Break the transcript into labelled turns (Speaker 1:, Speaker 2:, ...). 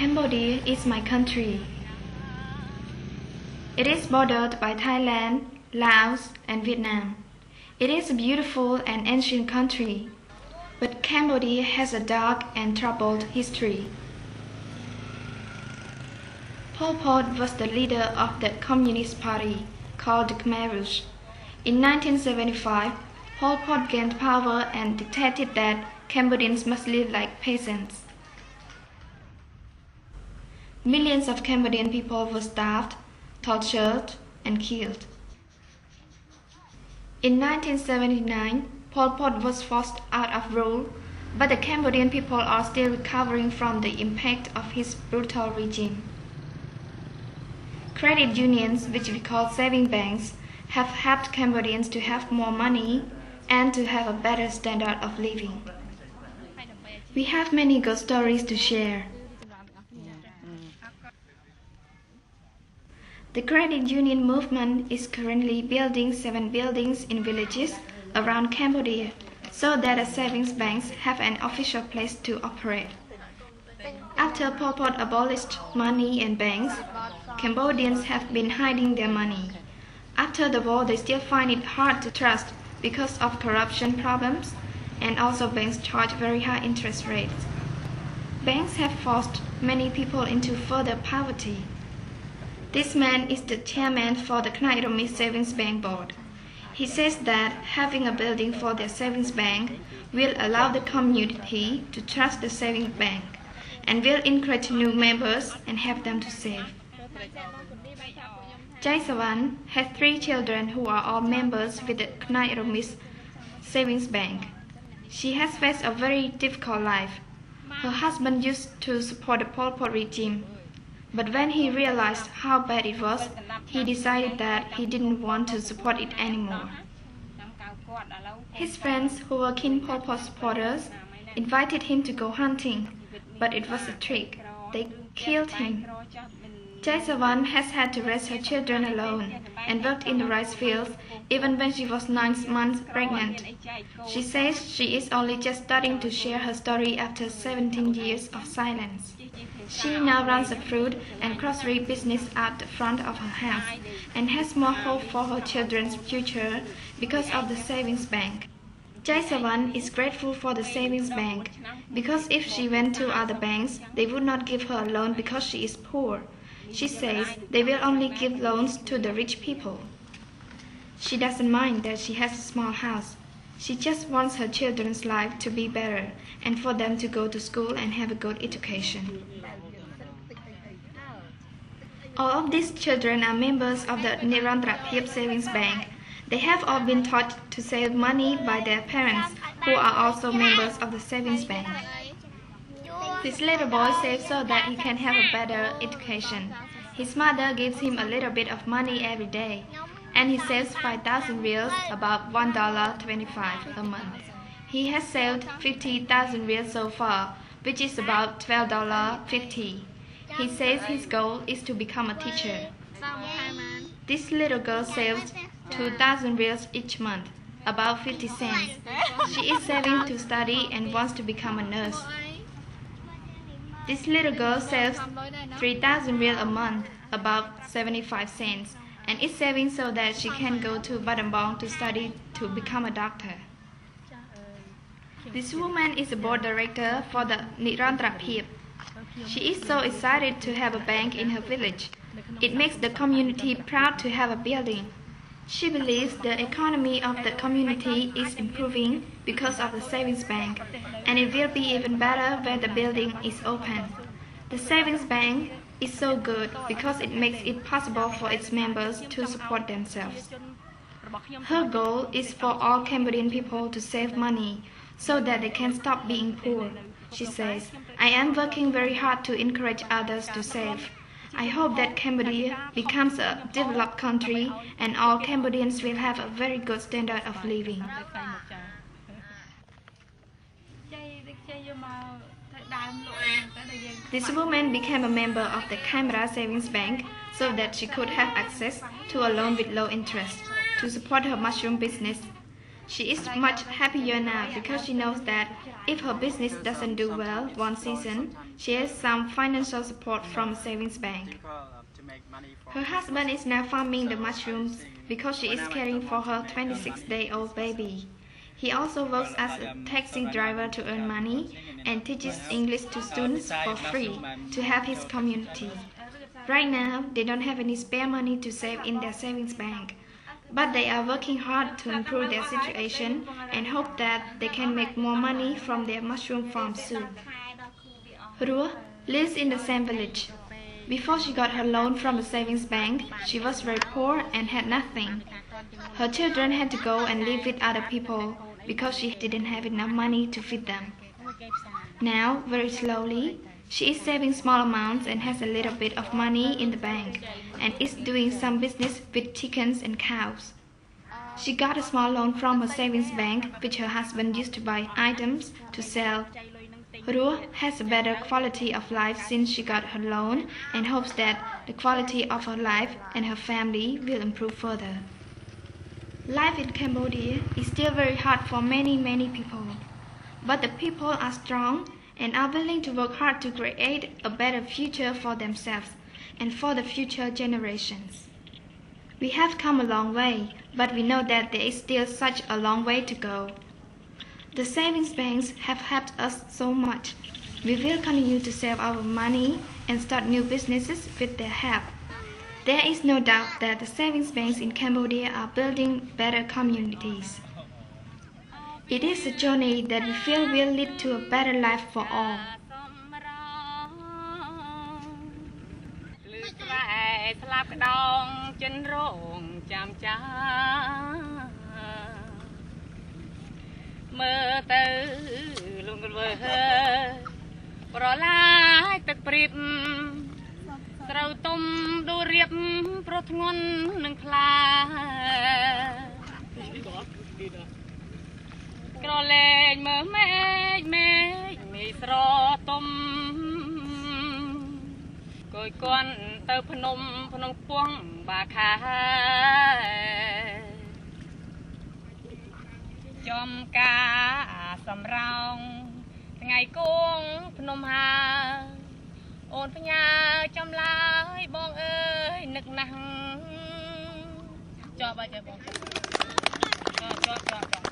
Speaker 1: Cambodia is my country. It is bordered by Thailand, Laos, and Vietnam. It is a beautiful and ancient country, but Cambodia has a dark and troubled history. Pol Pot was the leader of the Communist Party, called the Khmer Rouge. In 1975, Pol Pot gained power and dictated that Cambodians must live like peasants. Millions of Cambodian people were starved, tortured, and killed. In 1979, Pol Pot was forced out of rule, but the Cambodian people are still recovering from the impact of his brutal regime. Credit unions, which we call saving banks, have helped Cambodians to have more money and to have a better standard of living. We have many good stories to share. The credit union movement is currently building 7 buildings in villages around Cambodia so that the savings banks have an official place to operate. After Pol Pot abolished money and banks, Cambodians have been hiding their money. After the war, they still find it hard to trust because of corruption problems, and also banks charge very high interest rates. Banks have forced many people into further poverty. This man is the chairman for the Khnai Romi Savings Bank Board. He says that having a building for their savings bank will allow the community to trust the savings bank and will encourage new members and help them to save. Jai Sawan has 3 children who are all members with the Khnai Romi Savings Bank. She has faced a very difficult life. Her husband used to support the Pol Pot regime, but when he realized how bad it was, he decided that he didn't want to support it anymore. His friends, who were keen Pol Pot supporters, invited him to go hunting, but it was a trick. They killed him. Jai Sawan has had to raise her children alone and worked in the rice fields even when she was 9 months pregnant. She says she is only just starting to share her story after 17 years of silence. She now runs a fruit and grocery business at the front of her house and has more hope for her children's future because of the savings bank. Jai Sawan is grateful for the savings bank because if she went to other banks, they would not give her a loan because she is poor. She says they will only give loans to the rich people. She doesn't mind that she has a small house. She just wants her children's life to be better and for them to go to school and have a good education. All of these children are members of the Nirantraphip Savings Bank. They have all been taught to save money by their parents, who are also members of the savings bank. This little boy saves so that he can have a better education. His mother gives him a little bit of money every day, and he saves 5,000 reals, about $1.25 a month. He has saved 50,000 reals so far, which is about $12.50. He says his goal is to become a teacher. This little girl saves 2,000 reals each month, about 50 cents. She is saving to study and wants to become a nurse. This little girl saves 3,000 reals a month, about 75 cents, and is saving so that she can go to Battambang to study to become a doctor. This woman is a board director for the Nirantraphip. She is so excited to have a bank in her village. It makes the community proud to have a building. She believes the economy of the community is improving because of the savings bank, and it will be even better when the building is open. The savings bank is so good because it makes it possible for its members to support themselves. Her goal is for all Cambodian people to save money so that they can stop being poor. She says, "I am working very hard to encourage others to save. I hope that Cambodia becomes a developed country and all Cambodians will have a very good standard of living." This woman became a member of the Camera Savings Bank so that she could have access to a loan with low interest to support her mushroom business. She is much happier now because she knows that if her business doesn't do well one season, she has some financial support from a savings bank. Her husband is now farming the mushrooms because she is caring for her 26-day-old baby. He also works as a taxi driver to earn money and teaches English to students for free to help his community. Right now, they don't have any spare money to save in their savings bank, but they are working hard to improve their situation and hope that they can make more money from their mushroom farm soon. Rua lives in the same village. Before she got her loan from the savings bank, she was very poor and had nothing. Her children had to go and live with other people because she didn't have enough money to feed them. Now, very slowly, she is saving small amounts and has a little bit of money in the bank and is doing some business with chickens and cows. She got a small loan from her savings bank, which her husband used to buy items to sell. Rua has a better quality of life since she got her loan and hopes that the quality of her life and her family will improve further. Life in Cambodia is still very hard for many people, but the people are strong and are willing to work hard to create a better future for themselves and for the future generations. We have come a long way, but we know that there is still such a long way to go. The savings banks have helped us so much. We will continue to save our money and start new businesses with their help. There is no doubt that the savings banks in Cambodia are building better communities. It is a journey that we feel will lead to a better life for all.
Speaker 2: Trâu tôm đu riệp pro ngon nâng pha cro lên mơ mê mê mì sro tôm coi con tơ phnom puông bà kha chom ca sầm rong ngày cung phnom hà ôn pha nhà chăm lá bong ơi nực nặng cho ba cho bong cho